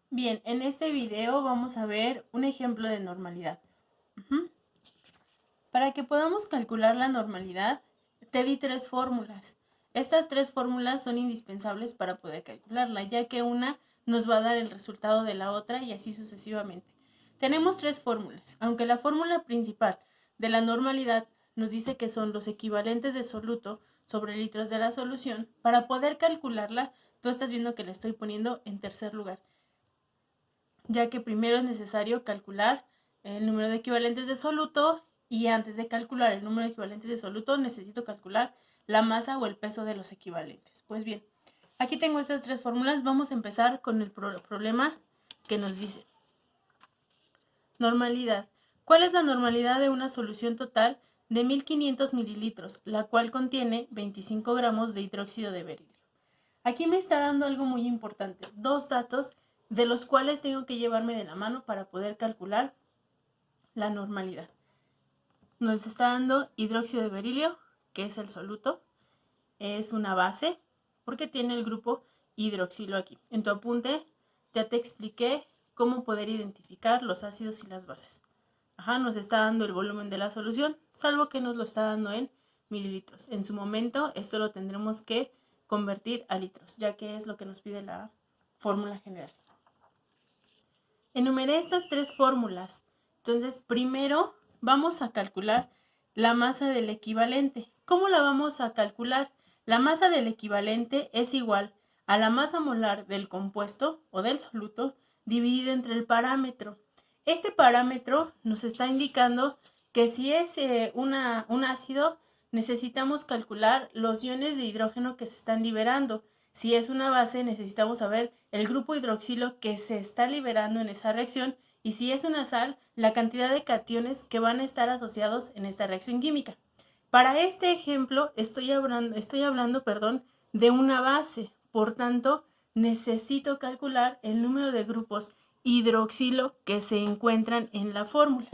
Bien, en este video vamos a ver un ejemplo de normalidad. Para que podamos calcular la normalidad, te di 3 fórmulas. Estas 3 fórmulas son indispensables para poder calcularla, ya que una nos va a dar el resultado de la otra y así sucesivamente. Tenemos 3 fórmulas, aunque la fórmula principal de la normalidad nos dice que son los equivalentes de soluto sobre litros de la solución. Para poder calcularla, tú estás viendo que la estoy poniendo en tercer lugar, ya que primero es necesario calcular el número de equivalentes de soluto y antes de calcular el número de equivalentes de soluto necesito calcular la masa o el peso de los equivalentes. Pues bien, aquí tengo estas 3 fórmulas. Vamos a empezar con el problema que nos dice normalidad. ¿Cuál es la normalidad de una solución total de 1500 mililitros, la cual contiene 25 gramos de hidróxido de berilio? Aquí me está dando algo muy importante, 2 datos de los cuales tengo que llevarme de la mano para poder calcular la normalidad. Nos está dando hidróxido de berilio, que es el soluto, es una base, porque tiene el grupo hidroxilo aquí. En tu apunte ya te expliqué cómo poder identificar los ácidos y las bases. Nos está dando el volumen de la solución, salvo que nos lo está dando en mililitros. En su momento esto lo tendremos que convertir a litros, ya que es lo que nos pide la fórmula general. Enumeré estas 3 fórmulas. Entonces, primero vamos a calcular la masa del equivalente. ¿Cómo la vamos a calcular? La masa del equivalente es igual a la masa molar del compuesto o del soluto dividida entre el parámetro. Este parámetro nos está indicando que si es un ácido, necesitamos calcular los iones de hidrógeno que se están liberando. Si es una base, necesitamos saber el grupo hidroxilo que se está liberando en esa reacción, y si es una sal, la cantidad de cationes que van a estar asociados en esta reacción química. Para este ejemplo estoy hablando de una base, por tanto necesito calcular el número de grupos hidroxilo que se encuentran en la fórmula.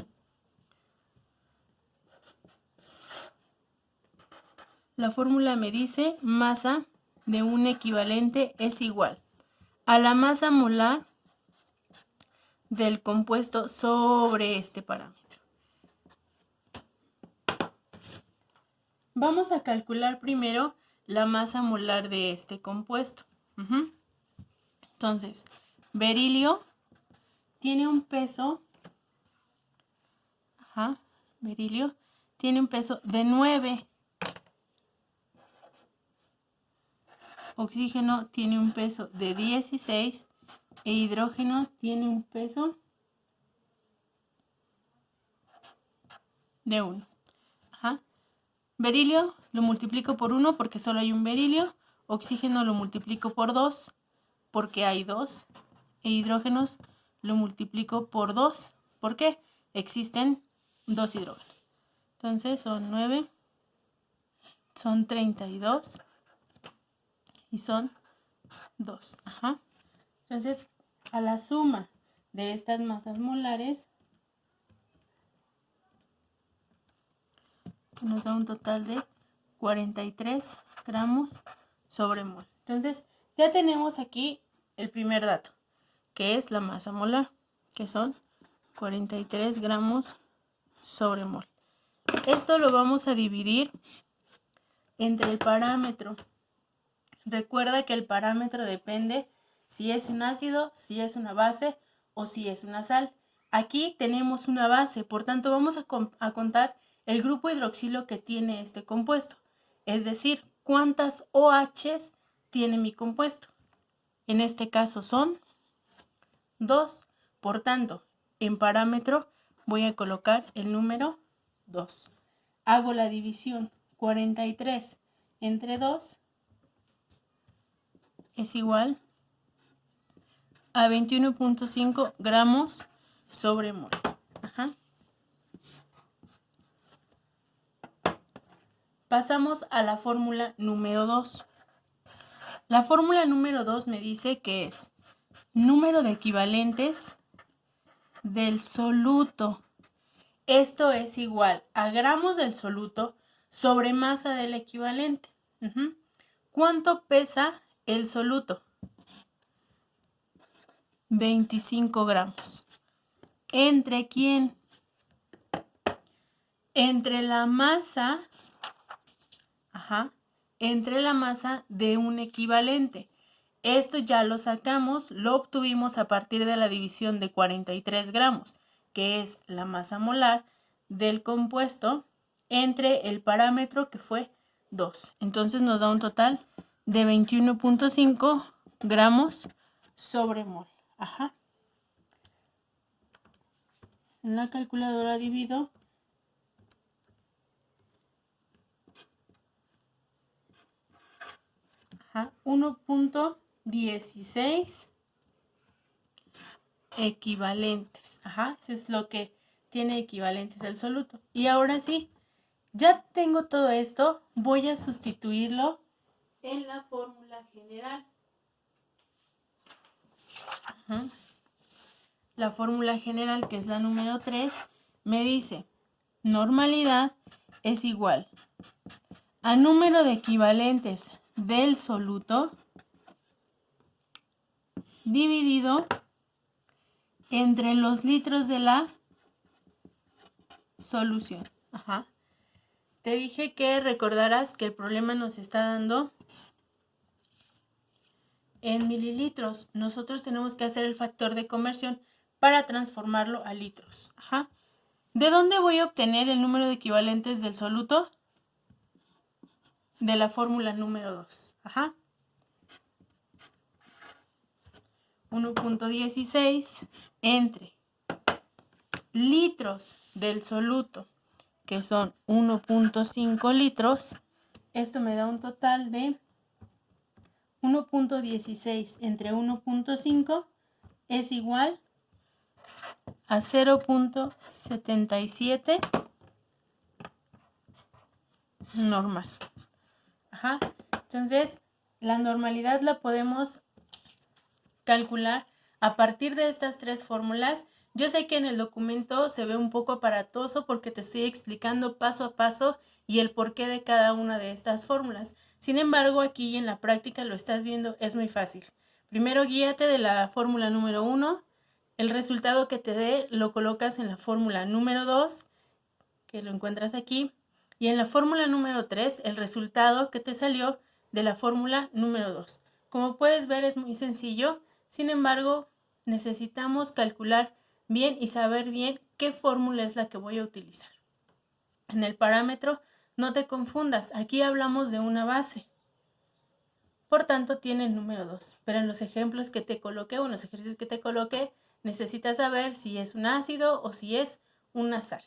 La fórmula me dice masa de un equivalente es igual a la masa molar del compuesto sobre este parámetro. Vamos a calcular primero la masa molar de este compuesto. Entonces, berilio tiene un peso, berilio tiene un peso de 9. Oxígeno tiene un peso de 16 e hidrógeno tiene un peso de 1. Berilio lo multiplico por 1 porque solo hay un berilio. Oxígeno lo multiplico por 2 porque hay 2. E hidrógenos lo multiplico por 2 porque existen 2 hidrógenos. Entonces son 9, son 32 y son 2. Entonces, a la suma de estas masas molares nos da un total de 43 gramos sobre mol. Entonces, ya tenemos aquí el primer dato, que es la masa molar, que son 43 gramos sobre mol. Esto lo vamos a dividir entre el parámetro. Recuerda que el parámetro depende si es un ácido, si es una base o si es una sal. Aquí tenemos una base, por tanto vamos a contar el grupo hidroxilo que tiene este compuesto. Es decir, cuántas OHs tiene mi compuesto. En este caso son 2. Por tanto, en parámetro voy a colocar el número 2. Hago la división. 43 entre 2 es igual a 21.5 gramos sobre mol. Pasamos a la fórmula número 2. La fórmula número 2 me dice que es número de equivalentes del soluto. Esto es igual a gramos del soluto sobre masa del equivalente. ¿Cuánto pesa el soluto? 25 gramos. ¿Entre quién? Entre la masa, entre la masa de un equivalente. Esto ya lo sacamos, lo obtuvimos a partir de la división de 43 gramos, que es la masa molar del compuesto, entre el parámetro que fue 2. Entonces nos da un total de 21.5 gramos sobre mol. En la calculadora divido 1.16 equivalentes. Eso es lo que tiene equivalentes el soluto. Y ahora sí, ya tengo todo esto, voy a sustituirlo en la fórmula general. La fórmula general, que es la número 3, me dice normalidad es igual a número de equivalentes del soluto dividido entre los litros de la solución. Te dije que recordaras que el problema nos está dando en mililitros. Nosotros tenemos que hacer el factor de conversión para transformarlo a litros. ¿De dónde voy a obtener el número de equivalentes del soluto? De la fórmula número 2. 1.16 entre litros del soluto, que son 1.5 litros. Esto me da un total de 1.16 entre 1.5 es igual a 0.77 normal. Entonces, la normalidad la podemos calcular a partir de estas tres fórmulas. Yo sé que en el documento se ve un poco aparatoso porque te estoy explicando paso a paso y el porqué de cada una de estas fórmulas. Sin embargo, aquí en la práctica lo estás viendo, es muy fácil. Primero guíate de la fórmula número 1, el resultado que te dé lo colocas en la fórmula número 2, que lo encuentras aquí, y en la fórmula número 3, el resultado que te salió de la fórmula número 2. Como puedes ver, es muy sencillo. Sin embargo, necesitamos calcular bien y saber bien qué fórmula es la que voy a utilizar. En el parámetro, no te confundas, aquí hablamos de una base. Por tanto, tiene el número 2. Pero en los ejemplos que te coloqué o en los ejercicios que te coloqué, necesitas saber si es un ácido o si es una sal.